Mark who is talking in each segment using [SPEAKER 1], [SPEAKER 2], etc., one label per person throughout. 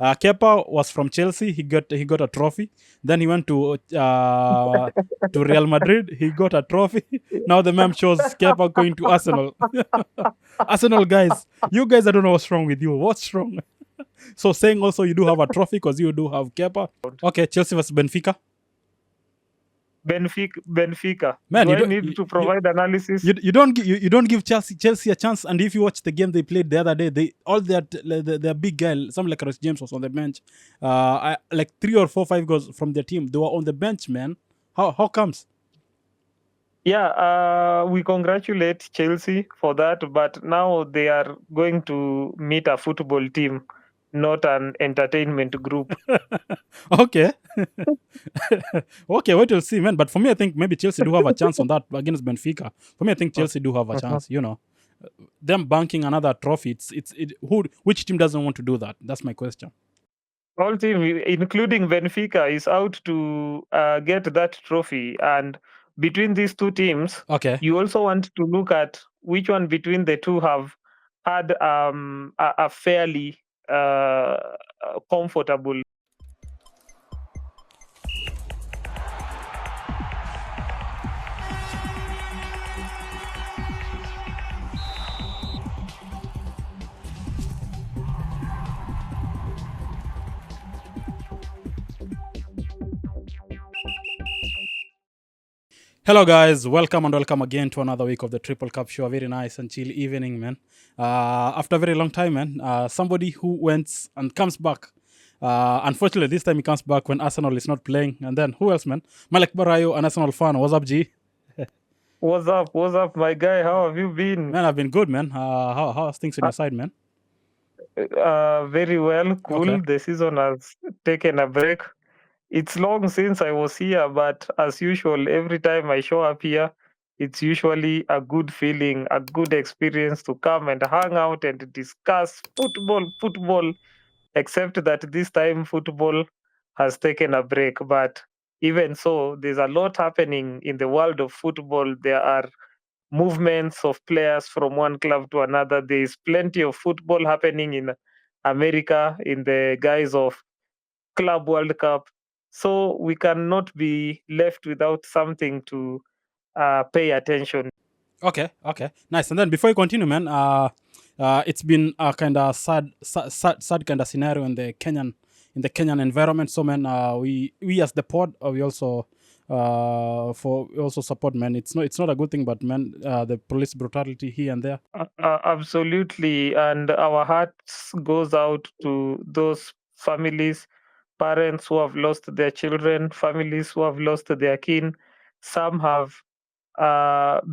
[SPEAKER 1] Kepa was from Chelsea. He got a trophy. Then he went to Real Madrid. He got a trophy. Now the meme shows Kepa going to Arsenal. Arsenal guys, you guys, I don't know what's wrong with you. What's wrong? So saying also you do have a trophy because you do have Kepa. Okay, Chelsea versus Benfica.
[SPEAKER 2] Benfica.
[SPEAKER 1] Man,
[SPEAKER 2] Do
[SPEAKER 1] you
[SPEAKER 2] I
[SPEAKER 1] don't
[SPEAKER 2] need to provide analysis?
[SPEAKER 1] you don't give Chelsea a chance. And if you watch the game they played the other day, they all their big guy, some like Ross James was on the bench. Like 3 or 4, 5 goals from their team, they were on the bench, man. How comes?
[SPEAKER 2] Yeah, we congratulate Chelsea for that, but now they are going to meet a football team, not an entertainment group.
[SPEAKER 1] Okay. Okay, wait till see, man. But for me, I think maybe Chelsea do have a chance on that against Benfica. For me, I think Chelsea do have a
[SPEAKER 2] Mhm.
[SPEAKER 1] chance. Them banking another trophy. Which team doesn't want to do that? That's my question.
[SPEAKER 2] All team, including Benfica, is out to get that trophy. And between these two teams,
[SPEAKER 1] Okay.
[SPEAKER 2] you also want to look at which one between the two have had a fairly comfortable.
[SPEAKER 1] Hello, guys. Welcome and welcome again to another week of the Triple Cup Show. A very nice and chill evening, man. After a very long time, man. Somebody who went and comes back. Unfortunately, this time he comes back when Arsenal is not playing. And then who else, man? Malek Barayo, an Arsenal fan. What's up, G?
[SPEAKER 2] What's up? What's up, my guy? How have you been?
[SPEAKER 1] Man, I've been good, man. How's things on your side, man?
[SPEAKER 2] Very well,
[SPEAKER 1] Okay.
[SPEAKER 2] cool. The season has taken a break. It's long since I was here, but as usual, every time I show up here, it's usually a good feeling, a good experience to come and hang out and discuss football, except that this time football has taken a break. But even so, there's a lot happening in the world of football. There are movements of players from one club to another. There is plenty of football happening in America in the guise of Club World Cup. So we cannot be left without something to pay attention.
[SPEAKER 1] Okay. Nice. And then before you continue, man, it's been a kind of sad kind of scenario in the Kenyan environment. So, man, we as the pod, we also support, man. It's not a good thing, but man, the police brutality here and there.
[SPEAKER 2] Absolutely, and our hearts goes out to those families, parents who have lost their children, families who have lost their kin. Some have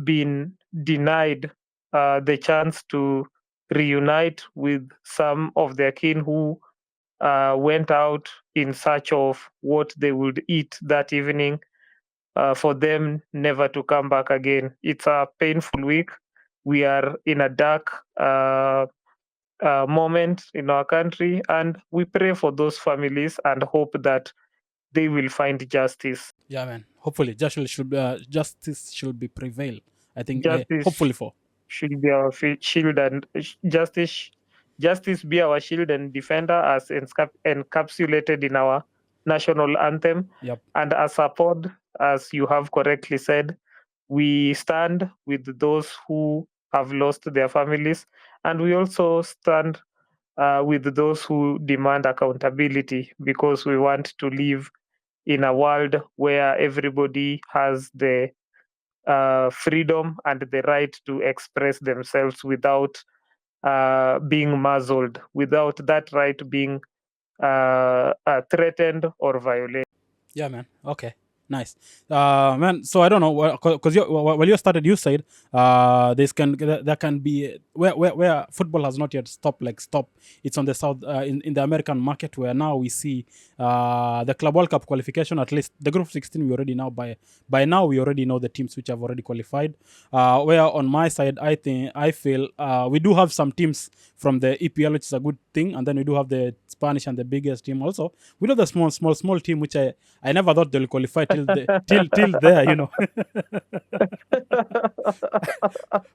[SPEAKER 2] been denied the chance to reunite with some of their kin who went out in search of what they would eat that evening, for them never to come back again. It's a painful week. We are in a dark moment in our country, and we pray for those families and hope that they will find justice.
[SPEAKER 1] Yeah, man. Hopefully, justice should be prevail. I think,
[SPEAKER 2] Justice
[SPEAKER 1] hopefully for.
[SPEAKER 2] should be our shield, and justice be our shield and defender, as encapsulated in our national anthem.
[SPEAKER 1] Yep.
[SPEAKER 2] And as a pod, as you have correctly said, we stand with those who have lost their families, and we also stand with those who demand accountability, because we want to live in a world where everybody has the freedom and the right to express themselves without being muzzled, without that right being threatened or violated.
[SPEAKER 1] Yeah, man. Okay. Nice. Man, so I don't know, because when you started, you said there can be where football has not yet stopped, like stop. It's on the south, in the American market, where now we see the Club World Cup qualification. At least the group 16, we already now by now we already know the teams which have already qualified. Where on my side, I feel we do have some teams from the EPL, which is a good thing, and then we do have the Spanish and the biggest team also. We know the small team, which I never thought they'll qualify till there,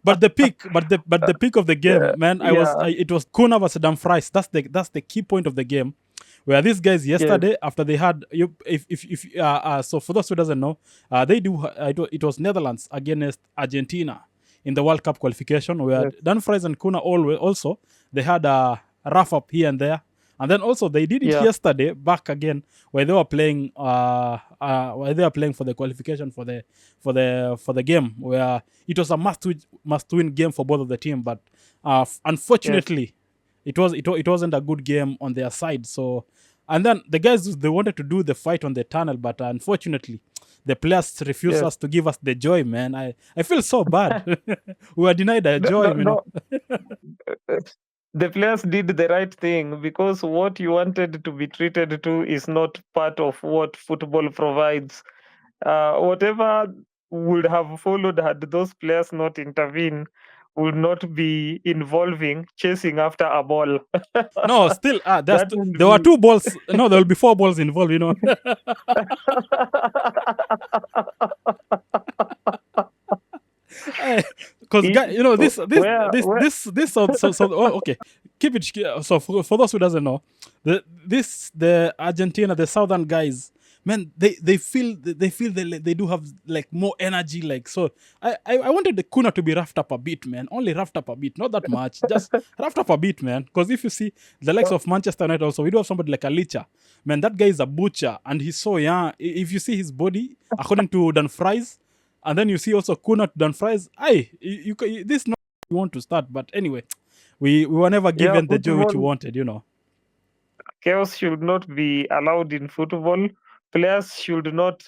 [SPEAKER 1] But the peak of the game, man,
[SPEAKER 2] Yeah.
[SPEAKER 1] it was Kuna versus Dumfries. That's the key point of the game. where these guys
[SPEAKER 2] Yes.
[SPEAKER 1] yesterday after they had you if so for those who doesn't know, they do it was Netherlands against Argentina in the World Cup qualification, where
[SPEAKER 2] Yes.
[SPEAKER 1] Dumfries and Kuna also they had a rough up here and there. And then also they did it
[SPEAKER 2] Yeah.
[SPEAKER 1] yesterday back again where they were playing where they were playing for the qualification for the game, where it was a must win game for both of the team, but
[SPEAKER 2] Yes.
[SPEAKER 1] unfortunately it wasn't a good game on their side. So and then the guys, they wanted to do the fight on the tunnel, but unfortunately the players refused
[SPEAKER 2] Yes.
[SPEAKER 1] us to give us the joy, man. I feel so bad. We were denied the
[SPEAKER 2] No,
[SPEAKER 1] joy,
[SPEAKER 2] no,
[SPEAKER 1] you know.
[SPEAKER 2] no. The players did the right thing, because what you wanted to be treated to is not part of what football provides. Whatever would have followed had those players not intervene would not be involving chasing after a ball.
[SPEAKER 1] No, still
[SPEAKER 2] That would
[SPEAKER 1] there were
[SPEAKER 2] be
[SPEAKER 1] 2 balls. No, there will be 4 balls involved, you know. Because you know this okay, keep it so for those who doesn't know, the Argentina, the southern guys, man, they feel they do have like more energy, like. So I wanted the Kuna to be roughed up a bit, man, only roughed up a bit, not that much, just roughed up a bit, man. Because if you see the likes of Manchester United, also we do have somebody like Alicha, man. That guy is a butcher and he's so young. If you see his body according to Dan Fries, and then you see also Kuna done fries. This is not what you want to start, but anyway, we were never given the joy which we wanted, you know.
[SPEAKER 2] Chaos should not be allowed in football. Players should not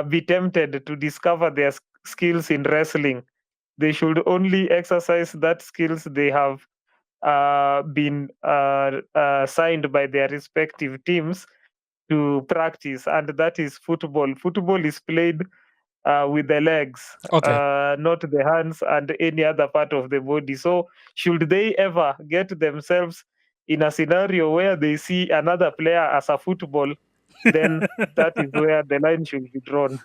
[SPEAKER 2] be tempted to discover their skills in wrestling. They should only exercise that skills they have been signed by their respective teams to practice, and that is football. Football is played with the legs,
[SPEAKER 1] Okay.
[SPEAKER 2] not the hands and any other part of the body. So, should they ever get themselves in a scenario where they see another player as a football, then that is where the line should be drawn.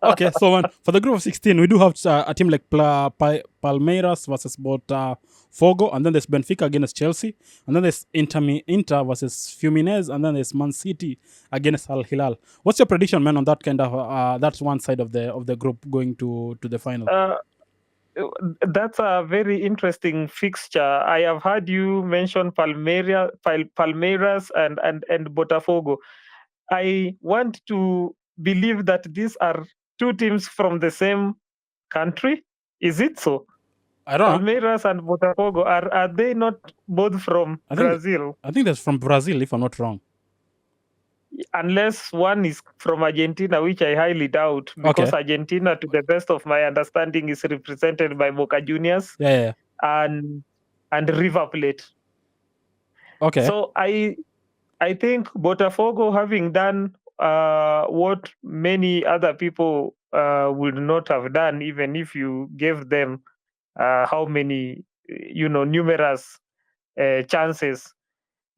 [SPEAKER 1] Okay, so for the group of 16, we do have a team like Palmeiras versus Botafogo, and then there's Benfica against Chelsea, and then there's Inter versus Fluminense, and then there's Man City against Al Hilal. What's your prediction, man, on that kind of that's one side of the group going to the final?
[SPEAKER 2] That's a very interesting fixture. I have heard you mention Palmeiras and Botafogo. I want to believe that these are two teams from the same country. Is it so?
[SPEAKER 1] I don't know.
[SPEAKER 2] Palmeiras and Botafogo, are they not both from Brazil?
[SPEAKER 1] I think that's from Brazil, if I'm not wrong.
[SPEAKER 2] Unless one is from Argentina, which I highly doubt, because Argentina, to the best of my understanding, is represented by Boca Juniors and River Plate.
[SPEAKER 1] Okay.
[SPEAKER 2] So I think Botafogo, having done what many other people would not have done, even if you gave them how many, numerous chances.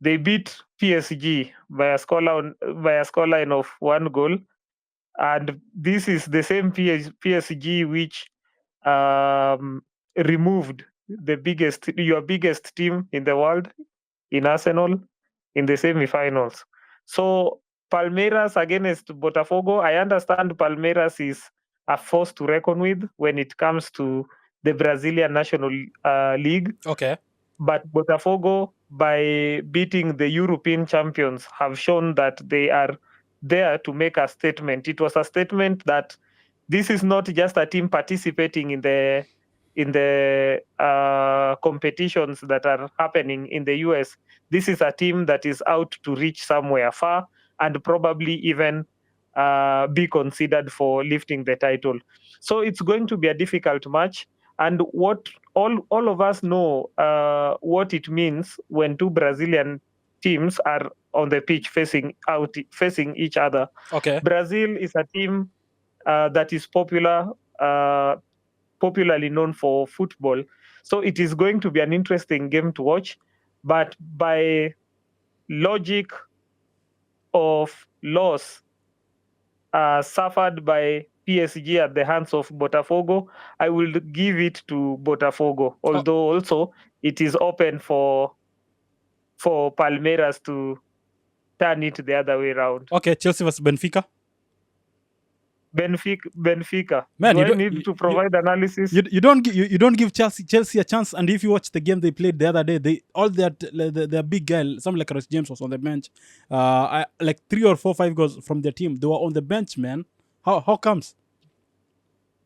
[SPEAKER 2] They beat PSG by a scoreline of 1 goal, and this is the same PSG which removed your biggest team in the world, in Arsenal, in the semi-finals. So Palmeiras against Botafogo, I understand Palmeiras is a force to reckon with when it comes to the Brazilian National League.
[SPEAKER 1] Okay.
[SPEAKER 2] But Botafogo, by beating the European champions, have shown that they are there to make a statement. It was a statement that this is not just a team participating in the competitions that are happening in the US. This is a team that is out to reach somewhere far and probably even be considered for lifting the title. So it's going to be a difficult match. And what all of us know what it means when two Brazilian teams are on the pitch facing each other.
[SPEAKER 1] Okay.
[SPEAKER 2] Brazil is a team that is popularly known for football. So it is going to be an interesting game to watch. But by logic of loss suffered by PSG at the hands of Botafogo, I will give it to Botafogo. Although also it is open for Palmeiras to turn it the other way around.
[SPEAKER 1] Okay, Chelsea versus Benfica.
[SPEAKER 2] Benfica.
[SPEAKER 1] Man,
[SPEAKER 2] Do
[SPEAKER 1] you
[SPEAKER 2] I
[SPEAKER 1] don't
[SPEAKER 2] need to provide analysis?
[SPEAKER 1] you don't give Chelsea a chance. And if you watch the game they played the other day, their big guy, something like Ross James was on the bench. Like 3 or 4 5 goals from their team. They were on the bench, man. How comes?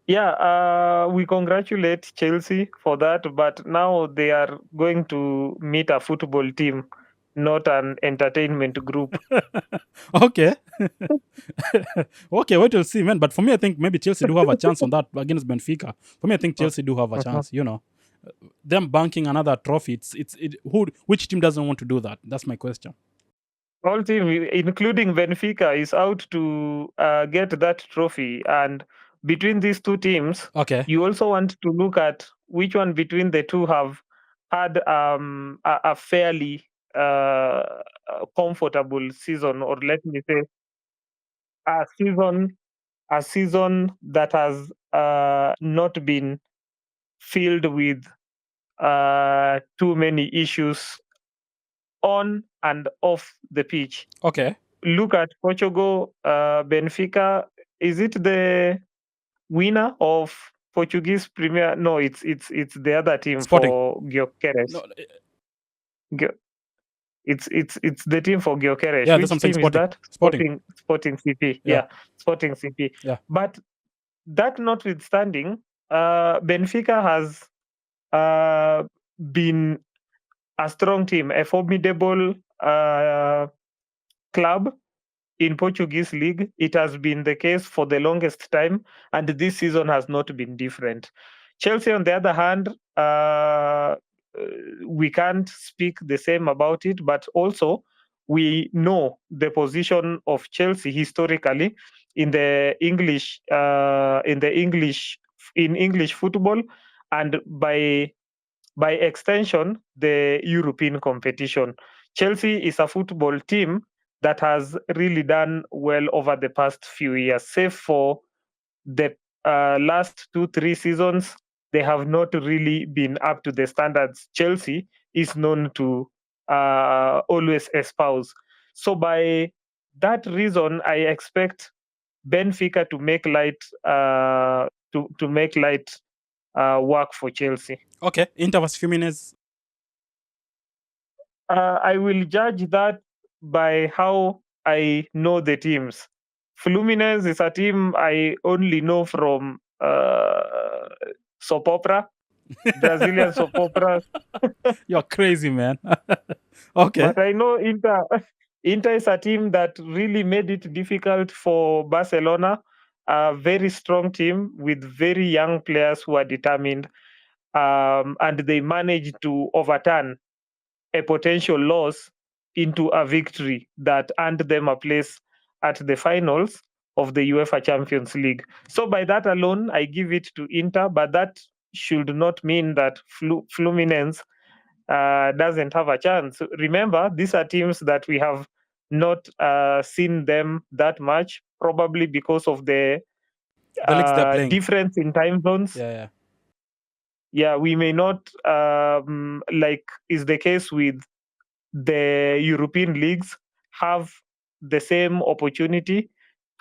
[SPEAKER 2] Yeah, we congratulate Chelsea for that, but now they are going to meet a football team, not an entertainment group.
[SPEAKER 1] Okay. Okay, wait till see, man. But for me, I think maybe Chelsea do have a chance on that against Benfica. For me, I think Chelsea do have a
[SPEAKER 2] Mhm.
[SPEAKER 1] chance. Them banking another trophy. Which team doesn't want to do that? That's my question.
[SPEAKER 2] All team, including Benfica, is out to get that trophy. And between these two teams,
[SPEAKER 1] Okay.
[SPEAKER 2] you also want to look at which one between the two have had a fairly comfortable season, or let me say, a season a season that has not been filled with too many issues on and off the pitch.
[SPEAKER 1] Okay.
[SPEAKER 2] Look at Portugal, Benfica. Is it the winner of Portuguese Premier? No, it's the other team
[SPEAKER 1] Sporting.
[SPEAKER 2] for Gyökeres.
[SPEAKER 1] No,
[SPEAKER 2] Gyo- it's the team for Gyökeres.
[SPEAKER 1] yeah, that's what I'm
[SPEAKER 2] Which
[SPEAKER 1] saying.
[SPEAKER 2] team is
[SPEAKER 1] Sporting.
[SPEAKER 2] that?
[SPEAKER 1] Sporting.
[SPEAKER 2] Sporting CP.
[SPEAKER 1] Yeah.
[SPEAKER 2] Yeah, Sporting CP.
[SPEAKER 1] Yeah.
[SPEAKER 2] But that notwithstanding, Benfica has been a strong team, a formidable club in Portuguese league. It has been the case for the longest time, and this season has not been different. Chelsea, on the other hand, we can't speak the same about it, but also we know the position of Chelsea historically in the English football, and by extension the European competition. Chelsea is a football team that has really done well over the past few years, save for the last 2-3 seasons. They have not really been up to the standards Chelsea is known to always espouse. So by that reason, I expect Benfica to make light to make light work for Chelsea.
[SPEAKER 1] Okay. Inter versus Jimenez.
[SPEAKER 2] I will judge that by how I know the teams. Fluminense is a team I only know from soap opera, Brazilian soap opera.
[SPEAKER 1] You're crazy, man. Okay.
[SPEAKER 2] But I know Inter. Inter is a team that really made it difficult for Barcelona. A very strong team with very young players who are determined, and they managed to overturn a potential loss into a victory that earned them a place at the finals of the UEFA Champions League. So by that alone, I give it to Inter, but that should not mean that Fluminense doesn't have a chance. Remember, these are teams that we have not seen them that much, probably because of the
[SPEAKER 1] The leagues they're playing.
[SPEAKER 2] difference in time zones.
[SPEAKER 1] Yeah.
[SPEAKER 2] Yeah, we may not, like is the case with the European leagues, have the same opportunity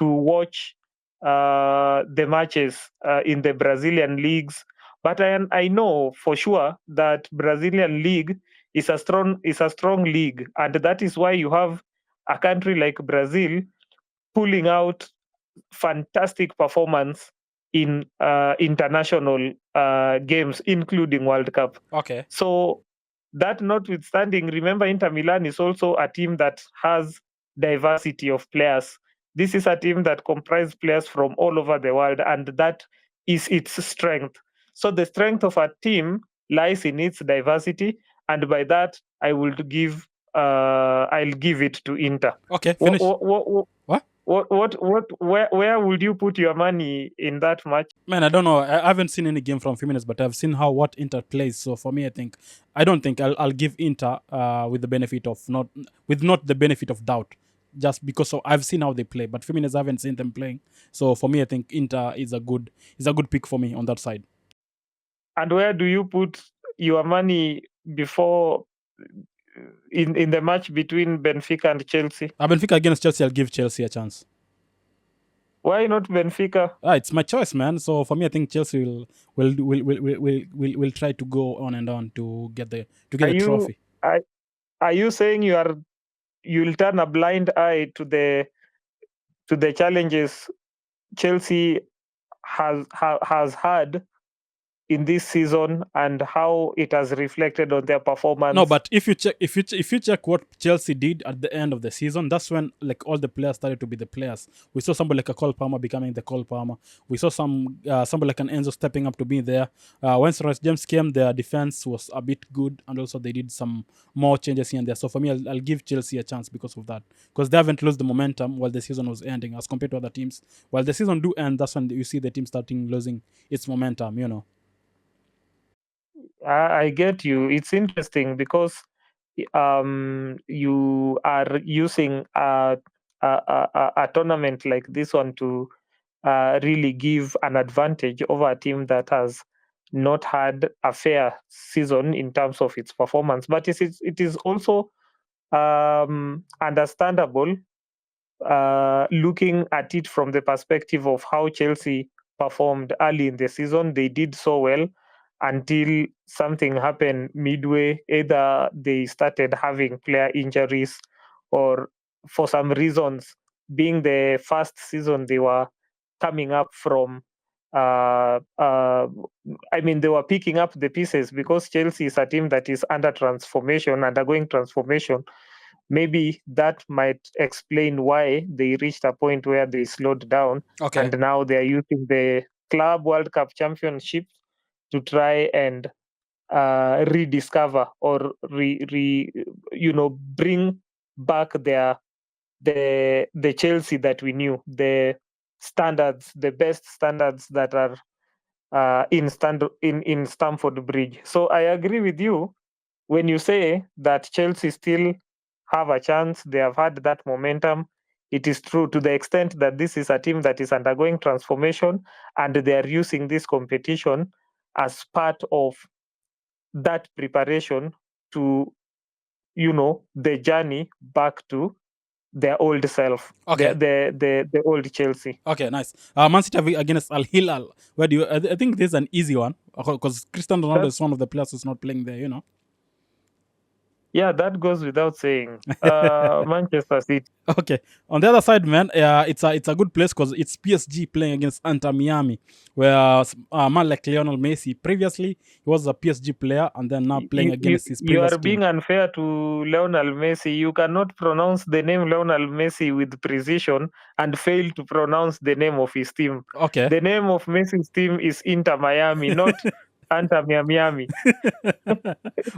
[SPEAKER 2] to watch the matches in the Brazilian leagues. But I know for sure that Brazilian league is a strong league, and that is why you have a country like Brazil pulling out fantastic performance in international games, including World Cup.
[SPEAKER 1] Okay.
[SPEAKER 2] So that notwithstanding, remember Inter Milan is also a team that has diversity of players. This is a team that comprises players from all over the world, and that is its strength. So the strength of a team lies in its diversity, and by that I'll give it to Inter.
[SPEAKER 1] Okay. Finish.
[SPEAKER 2] Where would you put your money in that match?
[SPEAKER 1] Man, I don't know. I haven't seen any game from Jimenez, but I've seen what Inter plays. So for me, I don't think I'll give Inter with the benefit of not the benefit of doubt, just because I've seen how they play. But Jimenez, I haven't seen them playing. So for me, I think Inter is a good pick for me on that side.
[SPEAKER 2] And where do you put your money before in the match between Benfica and Chelsea.
[SPEAKER 1] Benfica against Chelsea, I'll give Chelsea a chance.
[SPEAKER 2] Why not Benfica?
[SPEAKER 1] It's my choice, man. So for me, I think Chelsea will try to go on and on to get the
[SPEAKER 2] Are you
[SPEAKER 1] trophy.
[SPEAKER 2] are you saying you'll turn a blind eye to the challenges Chelsea has had in this season and how it has reflected on their performance?
[SPEAKER 1] No, but if you check what Chelsea did at the end of the season, that's when like all the players started to be the players. We saw somebody like a Cole Palmer becoming the Cole Palmer. We saw somebody like an Enzo stepping up to be there. When Rice James came, their defense was a bit good, and also they did some more changes here and there. So for me, I'll give Chelsea a chance because of that, because they haven't lost the momentum while the season was ending as compared to other teams. While the season do end, that's when you see the team starting losing its momentum. You know.
[SPEAKER 2] I get you. It's interesting because you are using a tournament like this one to really give an advantage over a team that has not had a fair season in terms of its performance. But it is also understandable looking at it from the perspective of how Chelsea performed early in the season. They did so well until something happened midway. Either they started having player injuries, or for some reasons, being the first season they were coming up from. I mean, they were picking up the pieces because Chelsea is a team that is under transformation, undergoing transformation. Maybe that might explain why they reached a point where they slowed down,
[SPEAKER 1] Okay.
[SPEAKER 2] and now they are using the Club World Cup Championship to try and rediscover or bring back the Chelsea that we knew, the standards, the best standards that are in Stamford Bridge. So I agree with you when you say that Chelsea still have a chance. They have had that momentum. It is true to the extent that this is a team that is undergoing transformation, and they are using this competition as part of that preparation to, the journey back to their old self.
[SPEAKER 1] Okay.
[SPEAKER 2] The old Chelsea.
[SPEAKER 1] Okay, nice. Man City against Al Hilal. Where do you? I think this is an easy one because Cristiano Ronaldo is one of the players who's not playing there. You know.
[SPEAKER 2] Yeah, that goes without saying. Manchester City.
[SPEAKER 1] Okay. On the other side, man, it's a good place because it's PSG playing against Inter Miami, where a man like Lionel Messi previously he was a PSG player and then now playing against his
[SPEAKER 2] You
[SPEAKER 1] previous
[SPEAKER 2] are being
[SPEAKER 1] team.
[SPEAKER 2] unfair to Lionel Messi. You cannot pronounce the name Lionel Messi with precision and fail to pronounce the name of his team.
[SPEAKER 1] Okay.
[SPEAKER 2] The name of Messi's team is Inter Miami, not Inter Miami.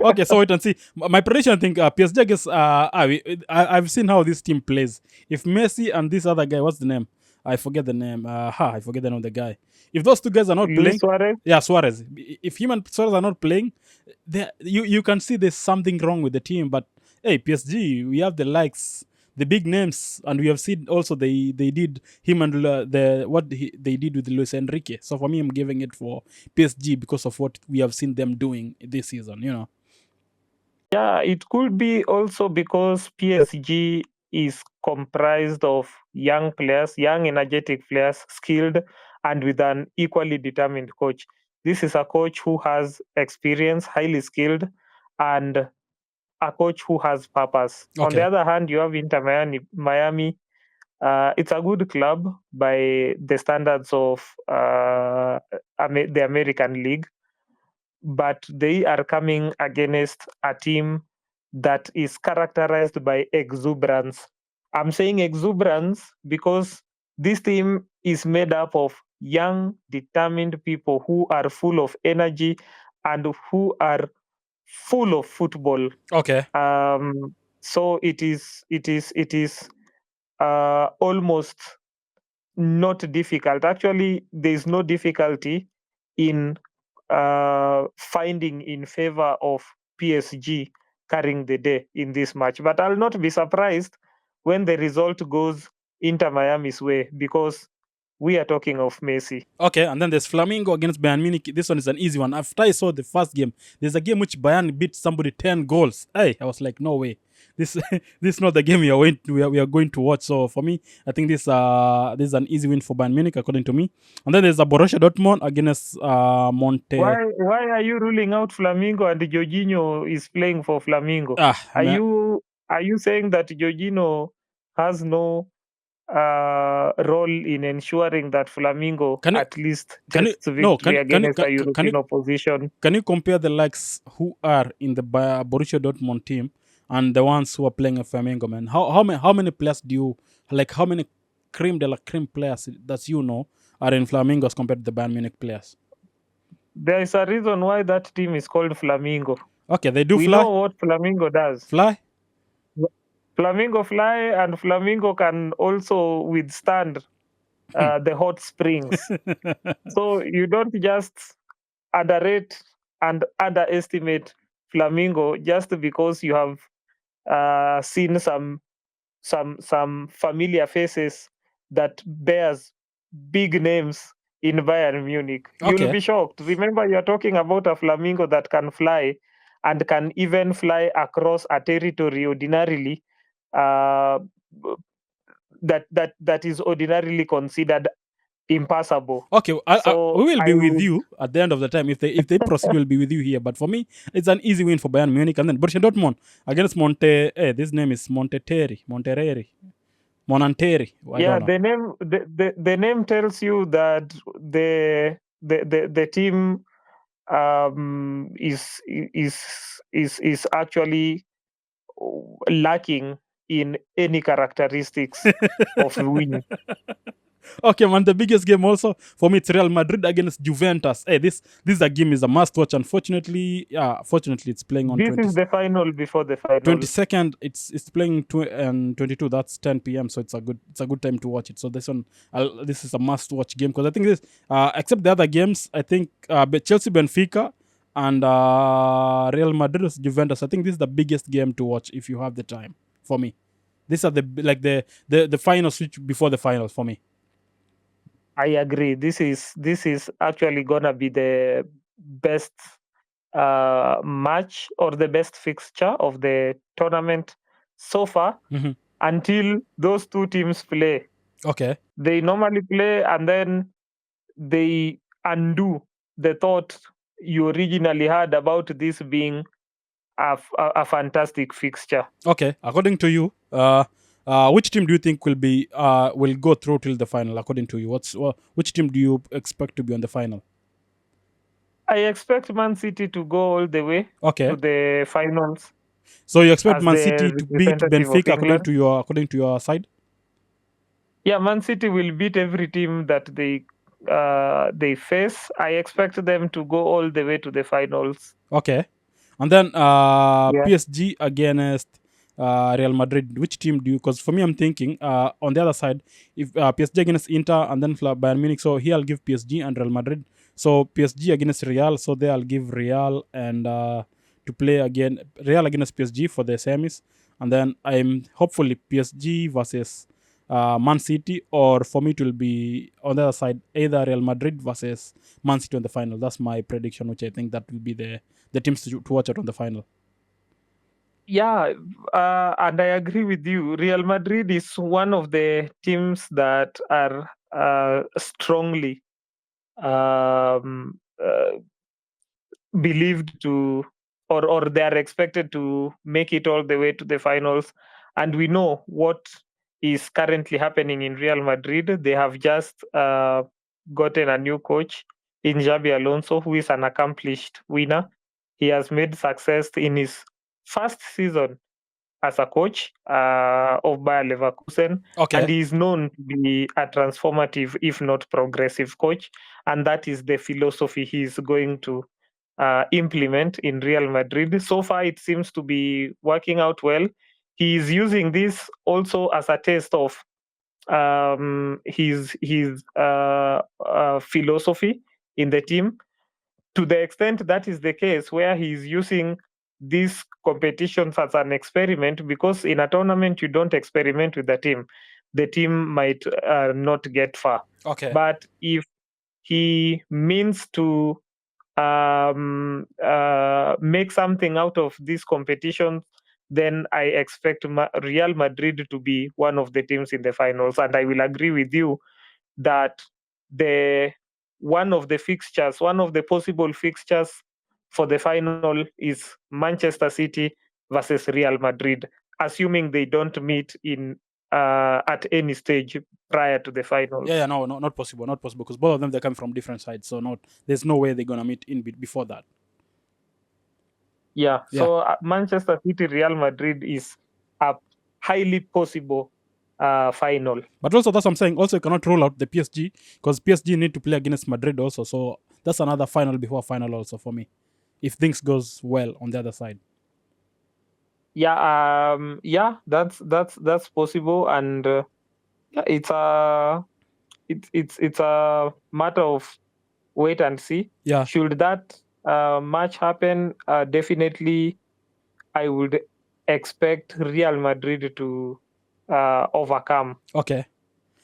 [SPEAKER 1] Okay, so wait and see. My prediction, I think PSG against. I've seen how this team plays. If Messi and this other guy, what's the name? I forget the name. I forget the name of the guy. If those two guys are not
[SPEAKER 2] Luis
[SPEAKER 1] playing,
[SPEAKER 2] Suarez?
[SPEAKER 1] yeah, Suarez. If him and Suarez are not playing, you can see there's something wrong with the team. But hey, PSG, we have the likes, the big names, and we have seen also they did him and they did with Luis Enrique. So for me, I'm giving it for PSG because of what we have seen them doing this season. You know.
[SPEAKER 2] Yeah, it could be also because PSG is comprised of young players, young, energetic players, skilled, and with an equally determined coach. This is a coach who has experience, highly skilled, and a coach who has purpose. On the
[SPEAKER 1] Okay.
[SPEAKER 2] other hand, you have Inter Miami. It's a good club by the standards of the American League, but they are coming against a team that is characterized by exuberance. I'm saying exuberance because this team is made up of young, determined people who are full of energy and who are full of football.
[SPEAKER 1] Okay.
[SPEAKER 2] So it is almost not difficult. Actually, there is no difficulty in finding in favor of PSG carrying the day in this match. But I'll not be surprised when the result goes Inter Miami's way because we are talking of Messi.
[SPEAKER 1] Okay, and then there's Flamengo against Bayern Munich. This one is an easy one. After I saw the first game, there's a game which Bayern beat somebody 10 goals. Hey, I was like, no way. This this is not the game we are going to watch. So for me, I think this is an easy win for Bayern Munich according to me. And then there's a Borussia Dortmund against Monte.
[SPEAKER 2] Why are you ruling out Flamingo and Jorginho is playing for Flamingo? Are
[SPEAKER 1] Man.
[SPEAKER 2] you saying that Jorginho has no role in ensuring that Flamingo
[SPEAKER 1] Can you-
[SPEAKER 2] at least
[SPEAKER 1] can you-
[SPEAKER 2] tests
[SPEAKER 1] no,
[SPEAKER 2] victory
[SPEAKER 1] can- can you-
[SPEAKER 2] against a European opposition?
[SPEAKER 1] Can you compare the likes who are in the Borussia Dortmund team and the ones who are playing at Flamengo, man? How many players do you like? How many cream de la cream players that you know are in Flamengo as compared to the Bayern Munich players?
[SPEAKER 2] There is a reason why that team is called Flamingo.
[SPEAKER 1] Okay, they do
[SPEAKER 2] We
[SPEAKER 1] fly.
[SPEAKER 2] know what Flamingo does.
[SPEAKER 1] Fly.
[SPEAKER 2] Flamingo fly, and Flamingo can also withstand the hot springs. So you don't just underrate and underestimate Flamingo just because you have seen some familiar faces that bears big names in Bayern Munich. You'll
[SPEAKER 1] Okay.
[SPEAKER 2] be shocked. Remember, you're talking about a Flamingo that can fly and can even fly across a territory ordinarily that is ordinarily considered impassable.
[SPEAKER 1] Okay,
[SPEAKER 2] So
[SPEAKER 1] we will
[SPEAKER 2] I
[SPEAKER 1] be with
[SPEAKER 2] would-
[SPEAKER 1] you at the end of the time. If they proceed, we'll be with you here. But for me, it's an easy win for Bayern Munich. And then Borussia Dortmund against Monte. This name is Monterrey. Monanteri.
[SPEAKER 2] Yeah, the name tells you that the team is actually lacking in any characteristics of win.
[SPEAKER 1] Okay, man. The biggest game also for me, it's Real Madrid against Juventus. Hey, this game is a must watch. Unfortunately, fortunately, it's playing on
[SPEAKER 2] This is the final before the final.
[SPEAKER 1] 22nd. It's playing 22. That's 10 p.m. So it's a good time to watch it. So this one, this is a must watch game because I think this, except the other games, I think Chelsea, Benfica, and Real Madrid, Juventus. I think this is the biggest game to watch if you have the time. For me, these are the final switch before the finals for me.
[SPEAKER 2] I agree. This is actually gonna be the best match or the best fixture of the tournament so far until those two teams play.
[SPEAKER 1] Okay.
[SPEAKER 2] They normally play and then they undo the thought you originally had about this being a fantastic fixture.
[SPEAKER 1] Okay. According to you, which team do you think will go through till the final? According to you, which team do you expect to be on the final?
[SPEAKER 2] I expect Man City to go all the way to the finals.
[SPEAKER 1] So you expect
[SPEAKER 2] as
[SPEAKER 1] Man
[SPEAKER 2] the
[SPEAKER 1] City to beat
[SPEAKER 2] representative of
[SPEAKER 1] Benfica
[SPEAKER 2] England.
[SPEAKER 1] according to your side?
[SPEAKER 2] Yeah, Man City will beat every team that they face. I expect them to go all the way to the finals.
[SPEAKER 1] Okay. And then PSG against Real Madrid. Which team do you? Because for me, I'm thinking on the other side, if PSG against Inter and then Bayern Munich, so here I'll give PSG and Real Madrid. So PSG against Real, so there I'll give Real and to play again Real against PSG for the semis, and then I'm hopefully PSG versus Man City, or for me it will be on the other side either Real Madrid versus Man City on the final. That's my prediction, which I think that will be the teams to watch out on the final.
[SPEAKER 2] Yeah, and I agree with you. Real Madrid is one of the teams that are strongly believed to, or they are expected to make it all the way to the finals. And we know what is currently happening in Real Madrid. They have just gotten a new coach in Xabi Alonso, who is an accomplished winner. He has made success in his first season as a coach of Bayer Leverkusen.
[SPEAKER 1] Okay.
[SPEAKER 2] And he is known to be a transformative, if not progressive coach. And that is the philosophy he is going to implement in Real Madrid. So far, it seems to be working out well. He is using this also as a test of his philosophy in the team. To the extent that is the case, where he's using these competitions as an experiment, because in a tournament you don't experiment with the team might not get far.
[SPEAKER 1] Okay.
[SPEAKER 2] But if he means to make something out of this competition, then I expect Real Madrid to be one of the teams in the finals. And I will agree with you that the one of the possible fixtures for the final is Manchester City versus Real Madrid, assuming they don't meet in at any stage prior to the finals.
[SPEAKER 1] Yeah, no, not possible, because both of them they come from different sides, so there's no way they're gonna meet in before that.
[SPEAKER 2] Yeah.
[SPEAKER 1] Yeah.
[SPEAKER 2] So Manchester City Real Madrid is a highly possible final.
[SPEAKER 1] But also that's what I'm saying. Also, you cannot rule out the PSG because PSG need to play against Madrid also. So that's another final before final also for me, if things goes well on the other side.
[SPEAKER 2] Yeah, that's possible, and yeah, it's a matter of wait and see.
[SPEAKER 1] Yeah.
[SPEAKER 2] Should that match happen, definitely I would expect Real Madrid to overcome
[SPEAKER 1] Okay.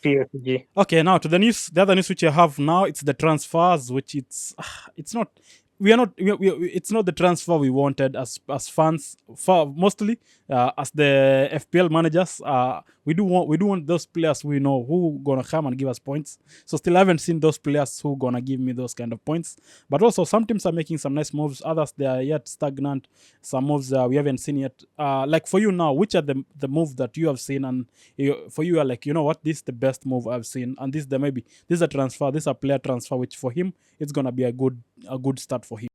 [SPEAKER 2] PSG.
[SPEAKER 1] Okay, now to the other news which I have now, it's the transfers, which it's not, we are not, it's not the transfer we wanted as fans, for mostly as the FPL managers. We do want those players we know who gonna come and give us points. So still haven't seen those players who gonna give me those kind of points. But also some teams are making some nice moves, others they are yet stagnant. Some moves we haven't seen yet. Like for you now, which are the moves that you have seen and for you are like, you know what, this is the best move I've seen, and this is a transfer, this is a player transfer, which for him it's gonna be a good start for him.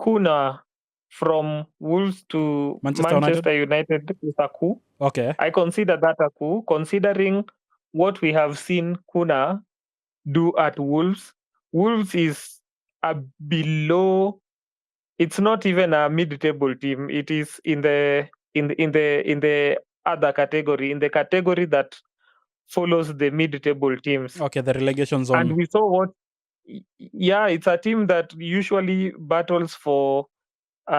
[SPEAKER 2] Kuna from Wolves to Manchester United is a coup.
[SPEAKER 1] Okay.
[SPEAKER 2] I consider that a coup, considering what we have seen Kuna do at Wolves. Wolves is a below. It's not even a mid-table team. It is in the other category, in the category that follows the mid-table teams.
[SPEAKER 1] Okay, the relegation zone.
[SPEAKER 2] And we saw what. Yeah, it's a team that usually battles for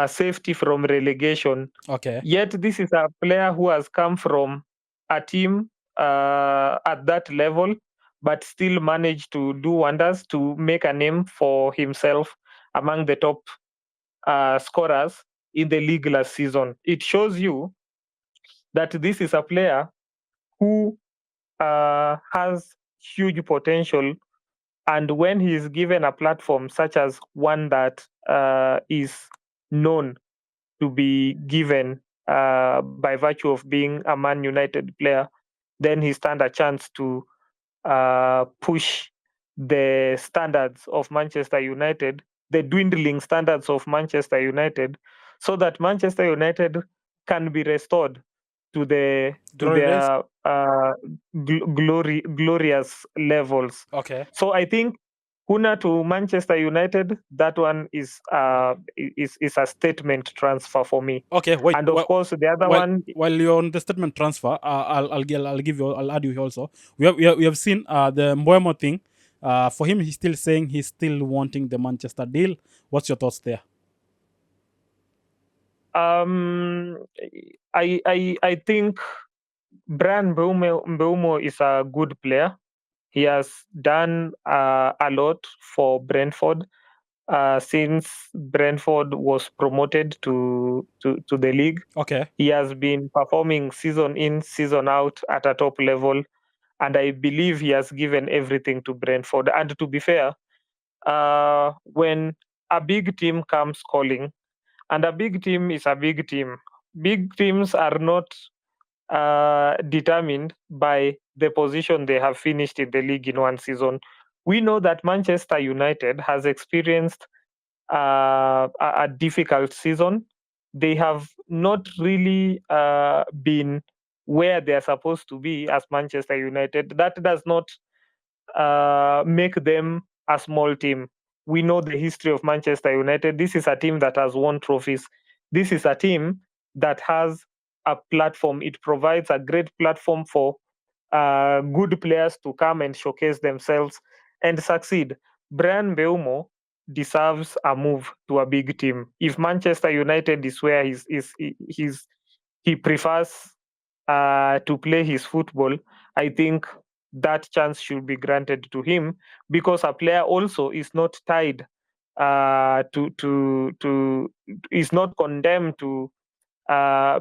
[SPEAKER 2] safety from relegation.
[SPEAKER 1] Okay.
[SPEAKER 2] Yet this is a player who has come from a team at that level, but still managed to do wonders to make a name for himself among the top scorers in the league last season. It shows you that this is a player who has huge potential, and when he is given a platform such as one that is known to be given by virtue of being a Man United player, then he stand a chance to push the standards of Manchester United, the dwindling standards of Manchester United, so that Manchester United can be restored to their glorious levels.
[SPEAKER 1] Okay.
[SPEAKER 2] So I think Kuna to Manchester United, that one is a statement transfer for me.
[SPEAKER 1] Okay, wait.
[SPEAKER 2] And of course, the other one.
[SPEAKER 1] While you're on the statement transfer, I'll give you. I'll add you also. We have seen the Mboemo thing. For him, he's still saying he's still wanting the Manchester deal. What's your thoughts there?
[SPEAKER 2] I think Bryan Mbeumo is a good player. He has done a lot for Brentford since Brentford was promoted to the league.
[SPEAKER 1] Okay.
[SPEAKER 2] He has been performing season in, season out at a top level, and I believe he has given everything to Brentford. And to be fair, when a big team comes calling, and a big team is a big team, big teams are not determined by the position they have finished in the league in one season. We know that Manchester United has experienced a difficult season. They have not really been where they are supposed to be as Manchester United. That does not make them a small team. We know the history of Manchester United. This is a team that has won trophies. This is a team that has a platform. It provides a great platform for good players to come and showcase themselves and succeed. Bryan Mbeumo deserves a move to a big team. If Manchester United is where he prefers to play his football, I think that chance should be granted to him, because a player also is not tied to is not condemned to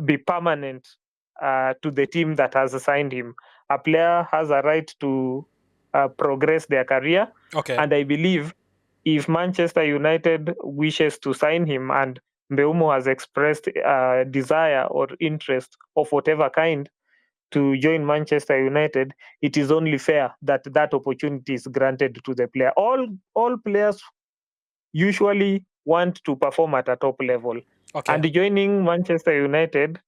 [SPEAKER 2] be permanent to the team that has assigned him. A player has a right to progress their career,
[SPEAKER 1] Okay.
[SPEAKER 2] and I believe if Manchester United wishes to sign him and Mbeumo has expressed desire or interest of whatever kind to join Manchester United, it is only fair that that opportunity is granted to the player. All players usually want to perform at a top level.
[SPEAKER 1] Okay.
[SPEAKER 2] And joining Manchester United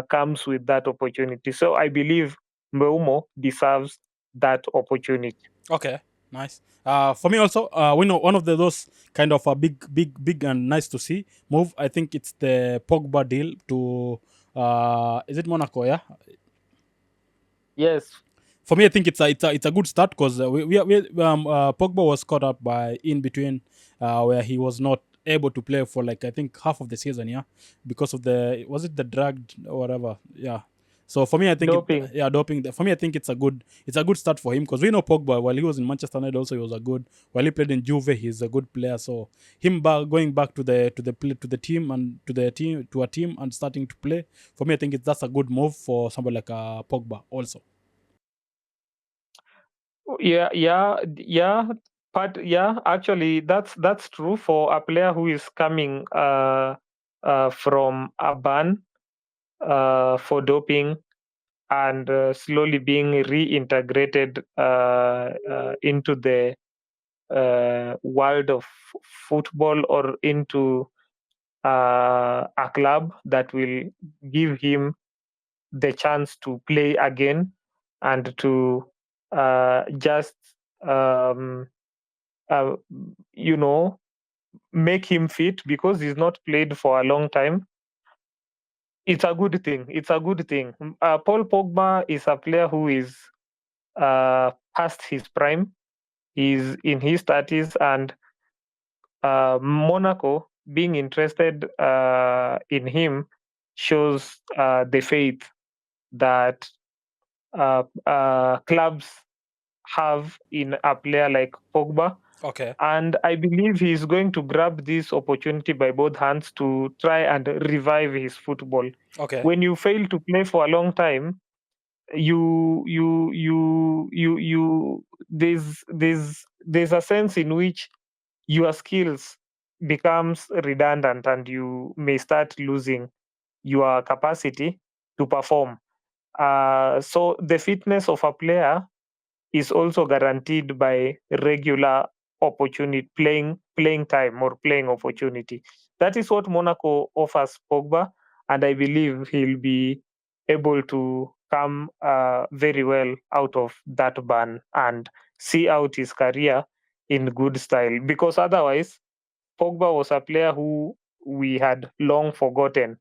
[SPEAKER 2] comes with that opportunity. So I believe Mbeumo deserves that opportunity.
[SPEAKER 1] Okay, nice. For me also, we know one of those kind of a big and nice to see move. I think it's the Pogba deal to is it Monaco? Yeah.
[SPEAKER 2] Yes.
[SPEAKER 1] For me, I think it's a good start because Pogba was caught up by in between where he was not able to play for like I think half of the season, yeah, because of the was it the drugged or whatever, yeah. So for me, I think
[SPEAKER 2] Doping.
[SPEAKER 1] doping. For me, I think it's a good start for him because we know Pogba while he was in Manchester United also he was a good while he played in Juve he's a good player. So him going back to the team and to a team and starting to play for me, I think that's a good move for somebody like Pogba also.
[SPEAKER 2] Yeah. But yeah, actually, that's true for a player who is coming from a ban for doping and slowly being reintegrated into the world of football or into a club that will give him the chance to play again and to just um, uh, you know make him fit because he's not played for a long time. It's a good thing. It's a good thing. Paul Pogba is a player who is past his prime. He's in his 30s, and Monaco being interested in him shows the faith that clubs have in a player like Pogba.
[SPEAKER 1] Okay.
[SPEAKER 2] And I believe he's going to grab this opportunity by both hands to try and revive his football.
[SPEAKER 1] Okay.
[SPEAKER 2] When you fail to play for a long time, you there's a sense in which your skills becomes redundant and you may start losing your capacity to perform. So the fitness of a player is also guaranteed by regular opportunity playing time or playing opportunity. That is what Monaco offers Pogba, and I believe he'll be able to come very well out of that ban and see out his career in good style. Because otherwise, Pogba was a player who we had long forgotten.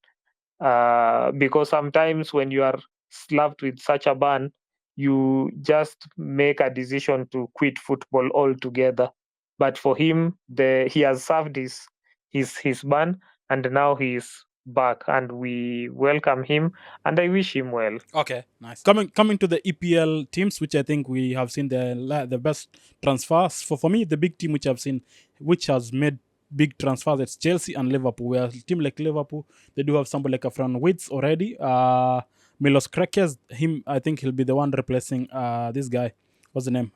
[SPEAKER 2] Because sometimes when you are slapped with such a ban, you just make a decision to quit football altogether. But for him, he has served his ban, and now he is back, and we welcome him, and I wish him well.
[SPEAKER 1] Okay, nice. Coming to the EPL teams, which I think we have seen the best transfers. For me, the big team which I've seen, which has made big transfers, it's Chelsea and Liverpool. Where a team like Liverpool, they do have somebody like a Fran Wirtz already. Milos Krekes, I think he'll be the one replacing this guy. What's the name?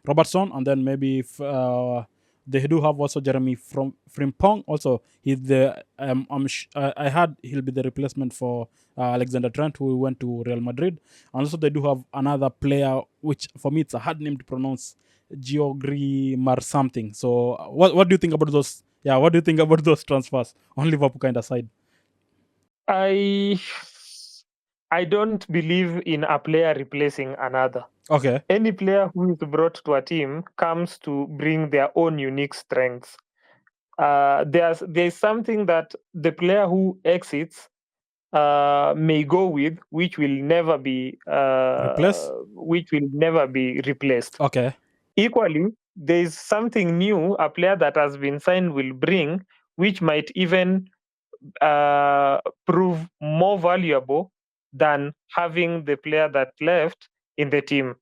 [SPEAKER 1] Robertson, and then maybe if, they do have also Jeremy from Frimpong. Also, he's the I heard he'll be the replacement for Alexander Trent, who went to Real Madrid. And also, they do have another player, which for me it's a hard name to pronounce, Georgi Mar something. So, what do you think about those? Yeah, what do you think about those transfers on Liverpool kind of side?
[SPEAKER 2] I I don't believe in a player replacing another.
[SPEAKER 1] Okay.
[SPEAKER 2] Any player who is brought to a team comes to bring their own unique strengths. There's something that the player who exits may go with,
[SPEAKER 1] Replace?
[SPEAKER 2] which will never be replaced.
[SPEAKER 1] Okay.
[SPEAKER 2] Equally, there is something new a player that has been signed will bring, which might even prove more valuable than having the player that left in the team.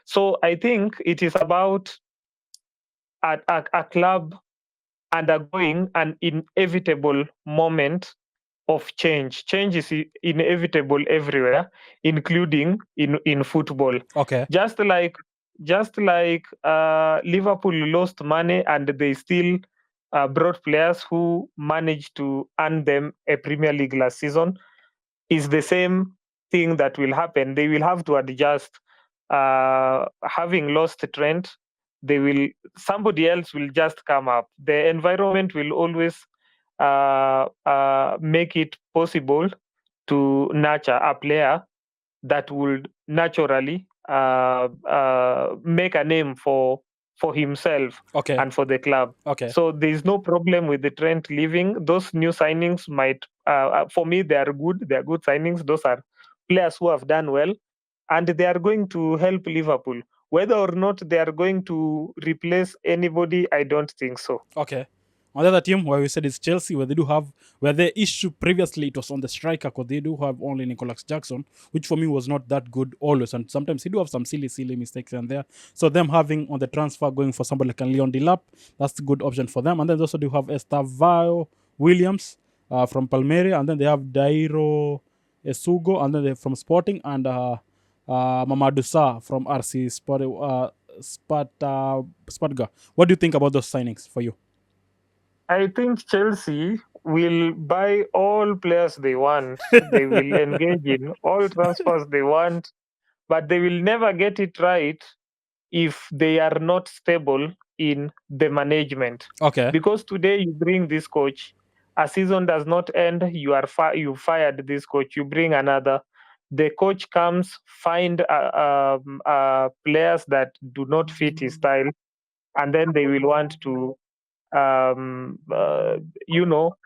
[SPEAKER 2] So I think it is about a club undergoing an inevitable moment of change. Change is inevitable everywhere, including in football.
[SPEAKER 1] Okay.
[SPEAKER 2] Just like Liverpool lost money and they still brought players who managed to earn them a Premier League last season, is the same thing that will happen. They will have to adjust. Having lost Trent, they will somebody else will just come up. The environment will always make it possible to nurture a player that would naturally make a name for himself
[SPEAKER 1] Okay.
[SPEAKER 2] and for the club.
[SPEAKER 1] Okay.
[SPEAKER 2] So there is no problem with the Trent leaving. Those new signings might, for me, they are good. They are good signings. Those are players who have done well, and they are going to help Liverpool. Whether or not they are going to replace anybody, I don't think so.
[SPEAKER 1] Okay. Another team where we said is Chelsea, where they do have where the issue previously it was on the striker because they do have only Nicholas Jackson, which for me was not that good always, and sometimes he do have some silly mistakes in there. So them having on the transfer going for somebody like a Leon Delap, that's a good option for them. And then they also do have Estavao Williams from Palmeiras, and then they have Dairo Esugo, and then they're from Sporting, and Mamadou Sarr from RC Sparta. What do you think about those signings for you?
[SPEAKER 2] I think Chelsea will buy all players they want. They will engage in all transfers they want, but they will never get it right if they are not stable in the management.
[SPEAKER 1] Okay.
[SPEAKER 2] Because today you bring this coach, a season does not end. You fired this coach. You bring another. The coach comes, find players that do not fit his style, and then they will want to um, uh, you know,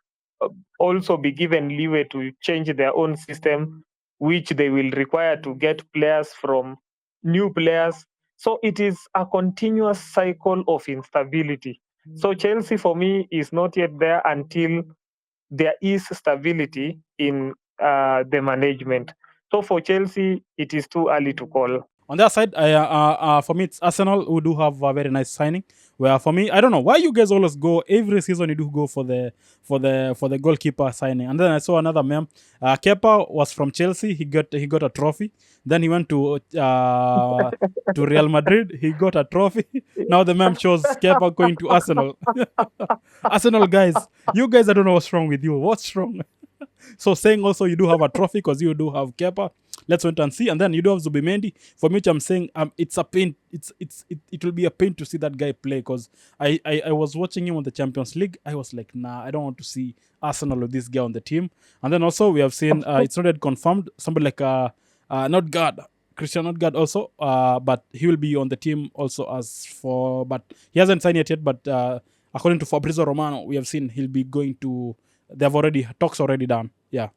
[SPEAKER 2] also be given leeway to change their own system, which they will require to get players from new players. So it is a continuous cycle of instability. So Chelsea, for me, is not yet there until there is stability in the management. So for Chelsea, it is too early to call.
[SPEAKER 1] On the other side, for me, it's Arsenal who do have a very nice signing. Where for me, I don't know why you guys always go every season. You do go for the goalkeeper signing, and then I saw another meme. Kepa was from Chelsea. He got a trophy. Then he went to Real Madrid. He got a trophy. Now the meme shows Kepa going to Arsenal. Arsenal guys, you guys, I don't know what's wrong with you. What's wrong? So saying also you do have a trophy because you do have Kepa. Let's wait and see. And then you do have Zubimendi. For which I'm saying it's a pain. It will be a pain to see that guy play because I was watching him on the Champions League. I was like, nah, I don't want to see Arsenal with this guy on the team. And then also we have seen it's not yet confirmed. Somebody like Notgard, Christian Notgard also, but he will be on the team also but he hasn't signed yet. But according to Fabrizio Romano, we have seen he'll be going to. They have talks already done. Yeah.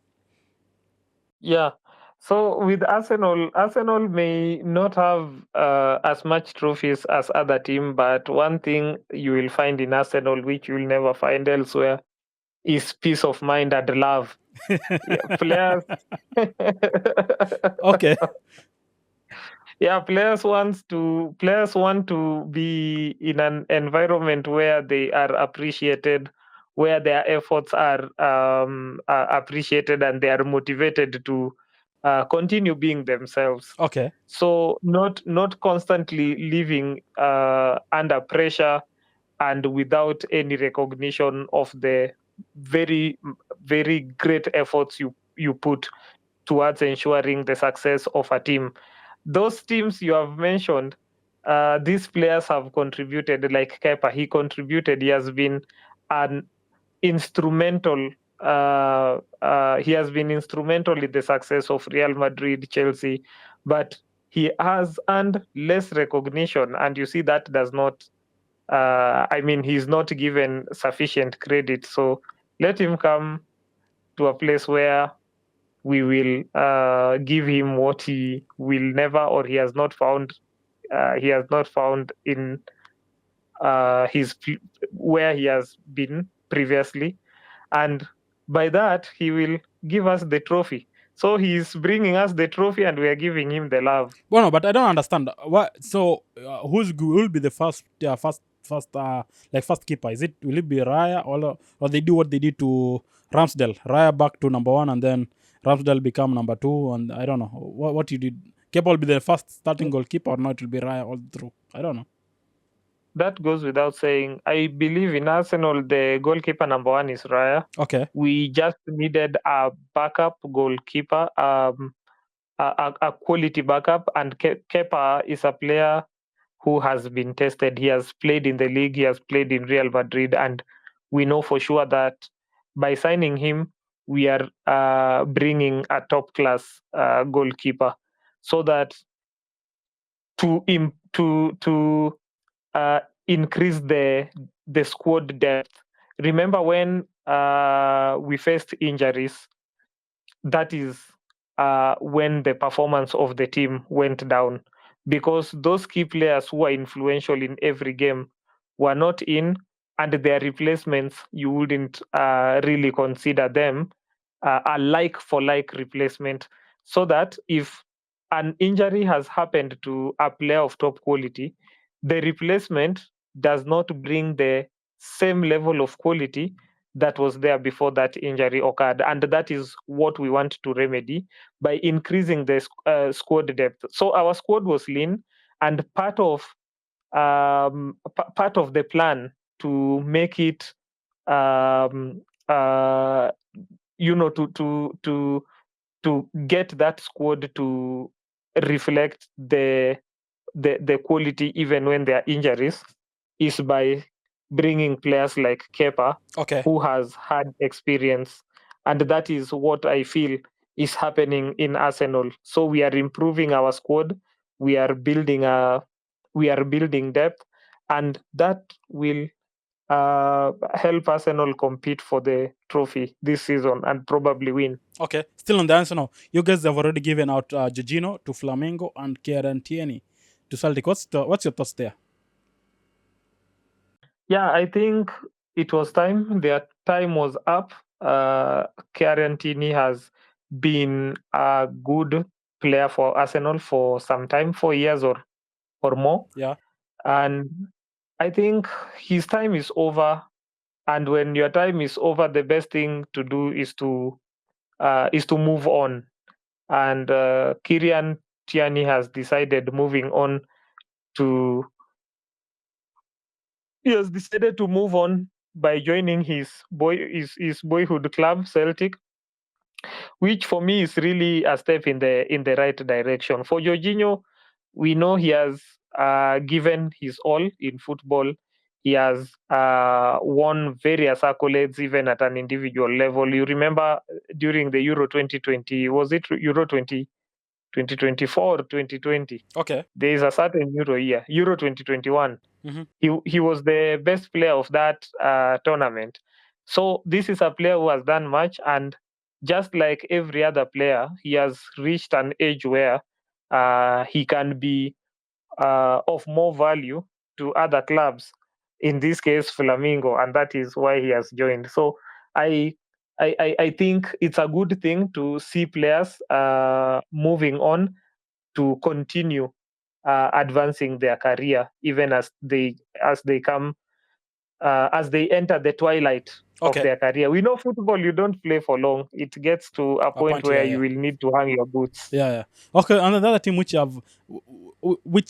[SPEAKER 2] Yeah. So with Arsenal may not have as much trophies as other team, but one thing you will find in Arsenal, which you will never find elsewhere, is peace of mind and love. Yeah, players.
[SPEAKER 1] Okay.
[SPEAKER 2] Yeah, players want to be in an environment where they are appreciated, where their efforts are appreciated, and they are motivated to continue being themselves.
[SPEAKER 1] Okay.
[SPEAKER 2] So not constantly living under pressure and without any recognition of the very very great efforts you put towards ensuring the success of a team. Those teams you have mentioned, these players have contributed. Like Kepa, he contributed. He has been an instrumental. He has been instrumental in the success of Real Madrid, Chelsea, but he has earned less recognition, and you see that does not. He's not given sufficient credit. So let him come to a place where we will give him what he will never or he has not found in his where he has been previously, and by that he will give us the trophy. So he's bringing us the trophy, and we are giving him the love.
[SPEAKER 1] Well, no, but I don't understand what. So, who will be the first keeper? Will it be Raya or they do what they did to Ramsdale? Raya back to number one, and then Ramsdale become number two, and I don't know what you did. Kepa will be the first starting goalkeeper, or not? It will be Raya all through. I don't know.
[SPEAKER 2] That goes without saying. I believe in Arsenal, the goalkeeper number one is Raya.
[SPEAKER 1] Okay.
[SPEAKER 2] We just needed a backup goalkeeper, a quality backup, and Kepa is a player who has been tested. He has played in the league, he has played in Real Madrid, and we know for sure that by signing him, we are bringing a top class goalkeeper, so that to increase the squad depth. Remember when we faced injuries, that is when the performance of the team went down, because those key players who are influential in every game were not in, and their replacements, you wouldn't really consider them a like for like replacement. So that if an injury has happened to a player of top quality, the replacement does not bring the same level of quality that was there before that injury occurred. And that is what we want to remedy by increasing the squad depth. So our squad was lean, and part of the plan to make it um, uh, to get that squad to reflect the quality even when there are injuries is by bringing players like Kepa,
[SPEAKER 1] Okay.
[SPEAKER 2] who has had experience, and that is what I feel is happening in Arsenal. So we are improving our squad, we are building depth, and that will help Arsenal compete for the trophy this season and probably win.
[SPEAKER 1] Okay. Still on the answer now. You guys have already given out Jorginho to Flamengo and Kieran Tierney to Celtic. What's your thoughts there?
[SPEAKER 2] Yeah, I think it was time. Their time was up. Kieran Tierney has been a good player for Arsenal for some time, 4 years or more.
[SPEAKER 1] Yeah.
[SPEAKER 2] And I think his time is over. And when your time is over, the best thing to do is to move on. And Kieran Tierney has decided moving on to he has decided to move on by joining his boyhood club Celtic, which for me is really a step in the right direction. For Jorginho, we know he has given his all in football. He has won various accolades even at an individual level. You remember during the Euro 2020, was it Euro 2024 or 2020?
[SPEAKER 1] Okay.
[SPEAKER 2] There is a certain Euro year, Euro 2021.
[SPEAKER 1] Mhm.
[SPEAKER 2] He was the best player of that tournament. So this is a player who has done much, and just like every other player, he has reached an age where he can be of more value to other clubs. In this case, Flamingo, and that is why he has joined. So I. I think it's a good thing to see players moving on to continue advancing their career, even as they come as they enter the twilight of
[SPEAKER 1] Okay.
[SPEAKER 2] their career. We know football, you don't play for long. It gets to a
[SPEAKER 1] A
[SPEAKER 2] point
[SPEAKER 1] point.
[SPEAKER 2] where
[SPEAKER 1] Yeah.
[SPEAKER 2] you
[SPEAKER 1] Yeah.
[SPEAKER 2] will need to hang your boots.
[SPEAKER 1] Yeah. Okay, and another team which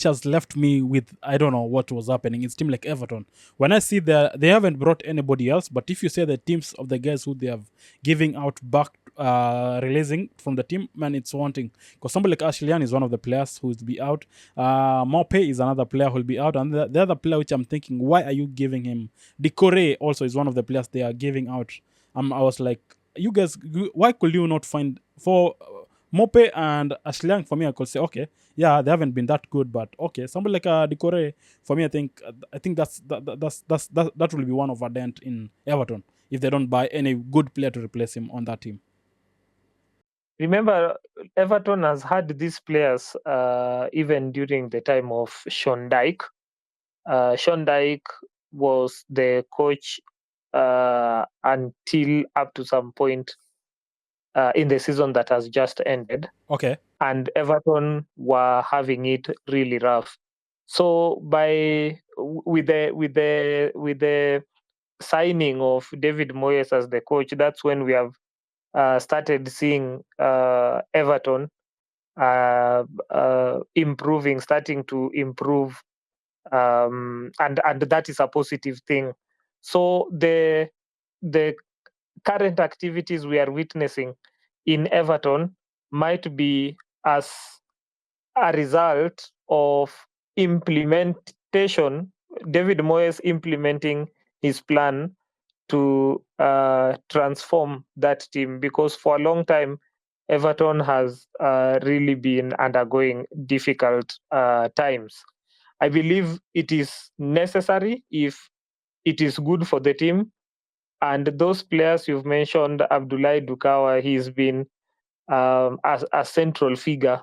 [SPEAKER 1] has left me with I don't know what was happening. It's team like Everton. When I see they haven't brought anybody else, but if you say the teams of the guys who they have giving out back, releasing from the team, man, it's wanting. Because somebody like Ashley Young is one of the players who will be out. Mope is another player who will be out, and the other player which I'm thinking, why are you giving him? Decore also is one of the players they are giving out. I was like, you guys, why could you not find for Mope and Ashliang? For me, I could say, okay, yeah, they haven't been that good, but okay, somebody like Decore, for me, I think that will be one of a dent in Everton if they don't buy any good player to replace him on that team.
[SPEAKER 2] Remember, Everton has had these players even during the time of Sean Dyke. Sean Dyke was the coach until up to some point in the season that has just ended,
[SPEAKER 1] Okay.
[SPEAKER 2] and Everton were having it really rough. So with the signing of David Moyes as the coach, that's when we have started seeing Everton improving, starting to improve, and that is a positive thing. So the current activities we are witnessing in Everton might be as a result of implementation, David Moyes implementing his plan to transform that team, because for a long time Everton has really been undergoing difficult times. I believe it is necessary if it is good for the team. And those players you've mentioned, Abdoulaye Dukawa, he's been a central figure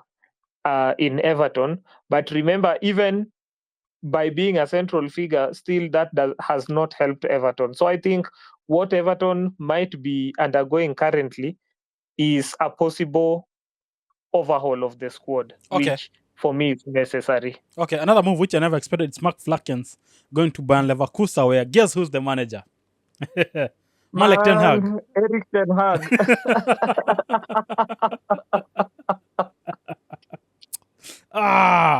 [SPEAKER 2] in Everton. But remember, even by being a central figure, still has not helped Everton. So I think what Everton might be undergoing currently is a possible overhaul of the squad,
[SPEAKER 1] Okay.
[SPEAKER 2] which for me is necessary.
[SPEAKER 1] Okay, another move which I never expected, it's Mark Flackens going to Bayern Leverkusen, where guess who's the manager? Malik Ten Hag.
[SPEAKER 2] Man, Eric Ten Hag.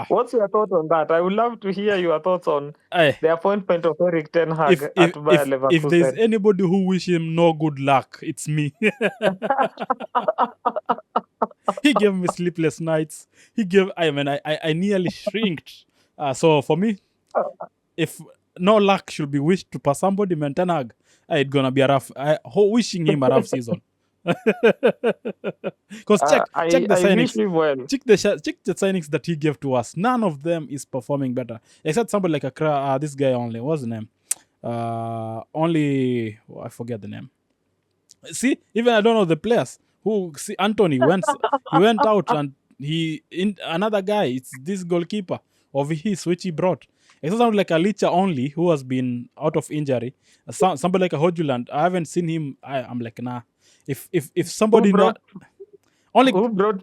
[SPEAKER 2] What's your thought on that? I would love to hear your thoughts on
[SPEAKER 1] Hey,
[SPEAKER 2] the appointment of Eric Ten Hag at Bayer
[SPEAKER 1] if there's
[SPEAKER 2] Leverkusen.
[SPEAKER 1] anybody who wish him no good luck, it's me. He gave me sleepless nights. I nearly shrinked. So for me, if no luck should be wished to pass somebody, man, Ten Hag, it's gonna be a rough. Wishing him a rough season. Because check the
[SPEAKER 2] I
[SPEAKER 1] signings.
[SPEAKER 2] wish him well.
[SPEAKER 1] Check the signings that he gave to us. None of them is performing better, except somebody like this guy only. What's the name? I forget the name. See, even I don't know the players. Anthony he went out and another guy. It's this goalkeeper of his which he brought. It sounds like a Licha only who has been out of injury. Somebody like a Hojuland. I haven't seen him. I'm like, nah. If somebody
[SPEAKER 2] Who brought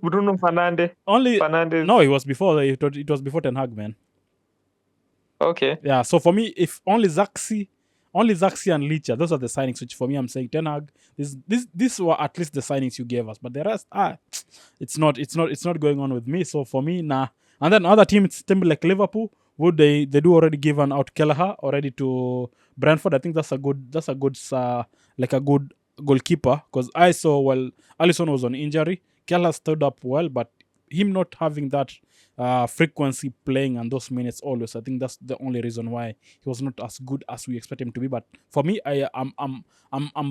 [SPEAKER 2] Bruno Fernandes?
[SPEAKER 1] No, it was before. It was before Ten Hag, man.
[SPEAKER 2] Okay.
[SPEAKER 1] Yeah. So for me, if only Zaxi and Licha, those are the signings. Which for me, I'm saying Ten Hag. These were at least the signings you gave us, but the rest, it's not going on with me. So for me, nah. And then other teams, like Liverpool, would they do already given out Kelleher already to Brentford? I think that's a good like a good goalkeeper, because I saw Alisson was on injury. Kelleher stood up well, but him not having that frequency playing and those minutes always, I think that's the only reason why he was not as good as we expect him to be. But for me, I'm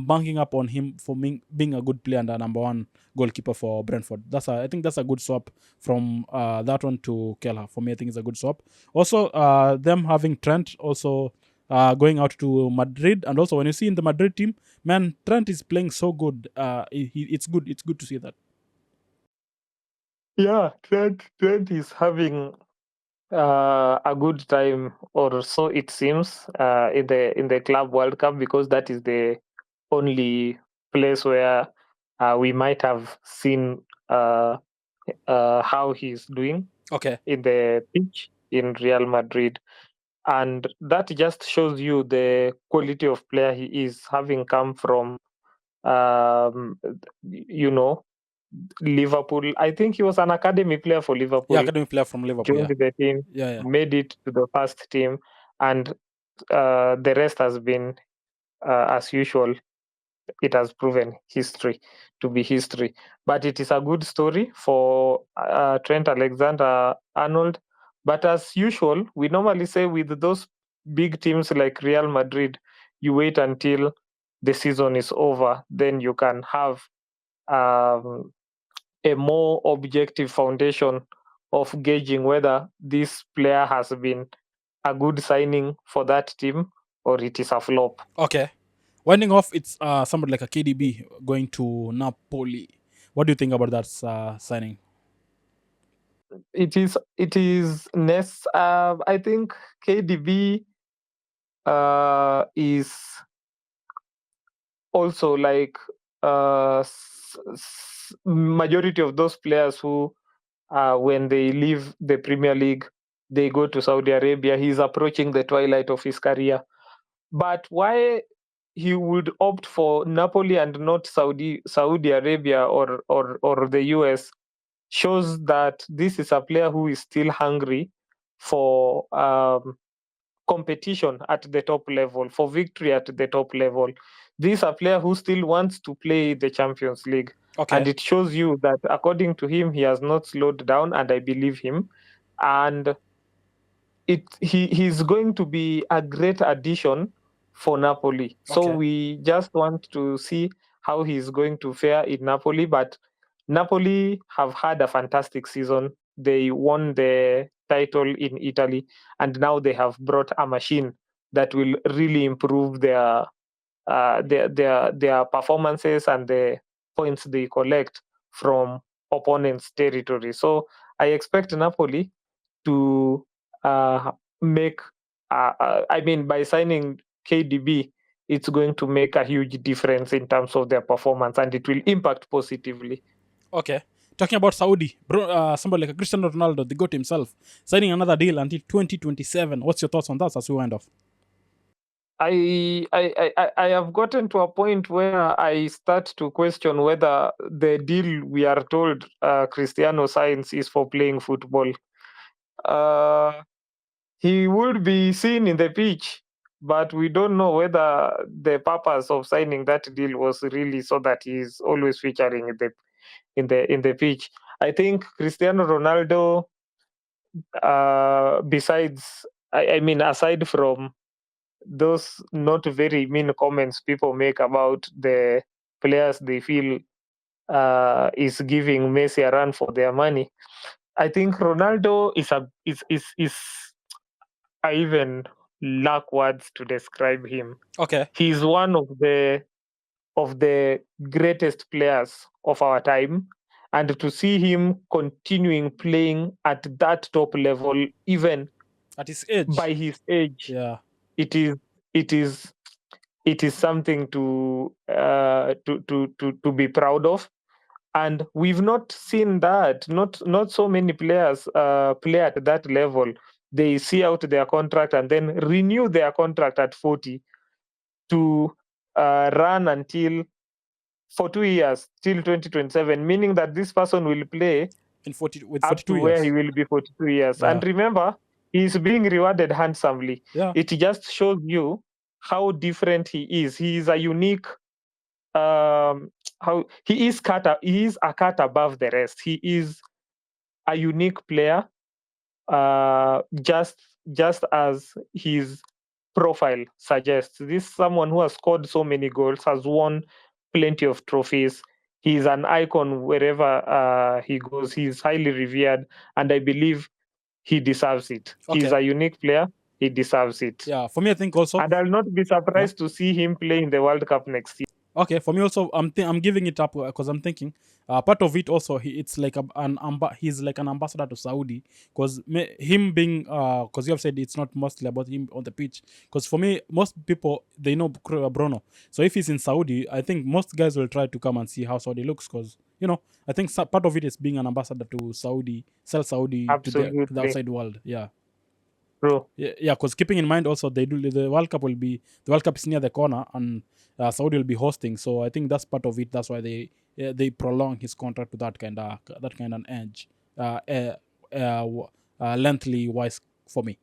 [SPEAKER 1] banking up on him for being a good player and a number one goalkeeper for Brentford. I think that's a good swap from that one to Kelleher. For me, I think it's a good swap. Also, them having Trent also going out to Madrid, and also when you see in the Madrid team, man, Trent is playing so good. It's good. It's good to see that.
[SPEAKER 2] Yeah, Trent is having a good time, or so it seems, in the Club World Cup, because that is the only place where we might have seen how he's doing.
[SPEAKER 1] Okay.
[SPEAKER 2] In the pitch in Real Madrid. And that just shows you the quality of player he is, having come from, you know, Liverpool. I think he was an academy player for Liverpool.
[SPEAKER 1] Yeah, academy player from Liverpool.
[SPEAKER 2] Joined the team,
[SPEAKER 1] Yeah.
[SPEAKER 2] made it to the first team, and the rest has been, as usual, it has proven history to be history. But it is a good story for Trent Alexander-Arnold. But as usual, we normally say with those big teams like Real Madrid, you wait until the season is over, then you can have um, a more objective foundation of gauging whether this player has been a good signing for that team or it is a flop.
[SPEAKER 1] Okay. Winding off, it's somebody like a KDB going to Napoli. What do you think about that signing?
[SPEAKER 2] It is I think KDB is also like majority of those players who, when they leave the Premier League, they go to Saudi Arabia. He's approaching the twilight of his career. But why he would opt for Napoli and not Saudi Arabia or the US shows that this is a player who is still hungry for competition at the top level, for victory at the top level. This is a player who still wants to play the Champions League.
[SPEAKER 1] Okay.
[SPEAKER 2] And it shows you that according to him, he has not slowed down, and I believe him. And he's going to be a great addition for Napoli. So
[SPEAKER 1] Okay.
[SPEAKER 2] we just want to see how he's going to fare in Napoli. But Napoli have had a fantastic season. They won the title in Italy, and now they have brought a machine that will really improve their performances and the points they collect from opponents' territory. So I expect Napoli to make. I mean, by signing KDB, it's going to make a huge difference in terms of their performance, and it will impact positively.
[SPEAKER 1] Okay. Talking about Saudi, somebody like Cristiano Ronaldo, the GOAT himself, signing another deal until 2027. What's your thoughts on that as we wind off?
[SPEAKER 2] I have gotten to a point where I start to question whether the deal we are told Cristiano signs is for playing football. He would be seen in the pitch, but we don't know whether the purpose of signing that deal was really so that he's always featuring in the pitch. I think Cristiano Ronaldo, besides, I mean, aside from those not very mean comments people make about the players they feel is giving Messi a run for their money, I think Ronaldo is I even lack words to describe him.
[SPEAKER 1] Okay.
[SPEAKER 2] He's one of the greatest players of our time, and to see him continuing playing at that top level, even
[SPEAKER 1] At his age.
[SPEAKER 2] by his age,
[SPEAKER 1] Yeah.
[SPEAKER 2] it is something to be proud of. And we've not seen that. Not so many players play at that level. They see out their contract and then renew their contract at 40 to run until for 2 years till 2027, meaning that this person will play
[SPEAKER 1] In 40 with
[SPEAKER 2] up
[SPEAKER 1] 42
[SPEAKER 2] to
[SPEAKER 1] years.
[SPEAKER 2] where he will be 42 years.
[SPEAKER 1] Yeah.
[SPEAKER 2] And remember, he's being rewarded handsomely.
[SPEAKER 1] Yeah.
[SPEAKER 2] It just shows you how different he is. He is a unique how he is a cut above the rest. He is a unique player, just as his profile suggests. This is someone who has scored so many goals, has won plenty of trophies. He's an icon wherever he goes. He's highly revered, and I believe he deserves it.
[SPEAKER 1] Okay.
[SPEAKER 2] He's a unique player. He deserves it.
[SPEAKER 1] Yeah. For me, I think also.
[SPEAKER 2] And I'll not be surprised to see him play in the World Cup next year.
[SPEAKER 1] Okay, for me also, I'm giving it up because I'm thinking part of it also it's like he's like an ambassador to Saudi, because him being because you have said it's not mostly about him on the pitch. Because for me, most people they know Bruno, so if he's in Saudi, I think most guys will try to come and see how Saudi looks, because I think part of it is being an ambassador to Saudi, sell Saudi to the outside world. Yeah.
[SPEAKER 2] True.
[SPEAKER 1] Yeah, because keeping in mind also the World Cup is near the corner, and Saudi will be hosting, so I think that's part of it. That's why they prolong his contract to that kind of an edge, lengthly wise for me.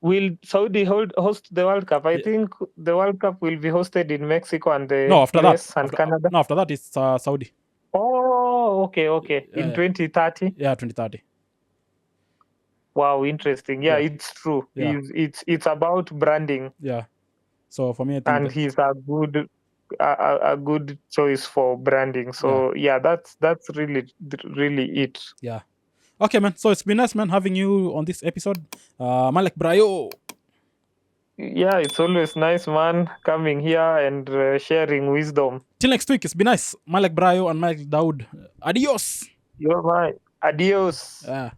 [SPEAKER 2] Will Saudi host the World Cup? I think the World Cup will be hosted in Mexico and the US and Canada.
[SPEAKER 1] No, after that it's Saudi.
[SPEAKER 2] Oh, okay. In 2030.
[SPEAKER 1] Yeah, 2030.
[SPEAKER 2] Wow, interesting. Yeah, it's true.
[SPEAKER 1] Yeah.
[SPEAKER 2] It's about branding.
[SPEAKER 1] Yeah. So for me, I think
[SPEAKER 2] and he's a good choice for branding. So yeah, that's really it.
[SPEAKER 1] Yeah. Okay, man. So it's been nice, man, having you on this episode, Malek Brayo.
[SPEAKER 2] Yeah, it's always nice, man, coming here and sharing wisdom.
[SPEAKER 1] Till next week, it's been nice. Malek Brayo and Malek Daud. Adios.
[SPEAKER 2] You're right. Adios.
[SPEAKER 1] Yeah.